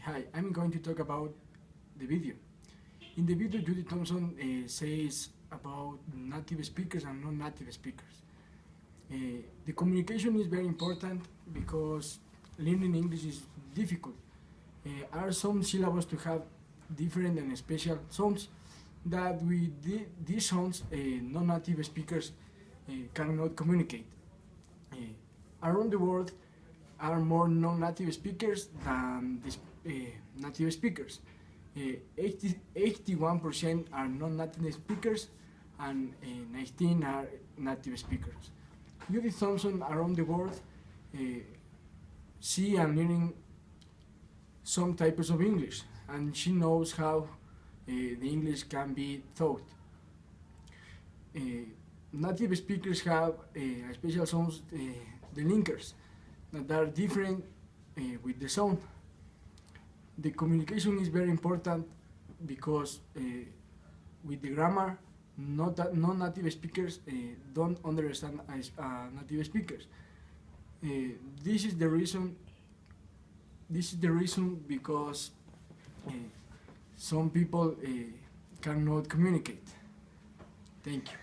Hi, I'm going to talk about the video. In the video, Judy Thompson says about native speakers and non-native speakers. The communication is very important because learning English is difficult. Are some syllables to have different and special sounds that with these sounds non-native speakers cannot communicate. Around the world are more non-native speakers than native speakers. 81% are non-native speakers and 19 are native speakers. Judith Thompson around the world see and learning some types of English, and she knows how the English can be taught. Native speakers have special sounds, the linkers, that are different with the sound. The communication is very important because with the grammar, non-native speakers don't understand native speakers. This is the reason because some people cannot communicate. Thank you.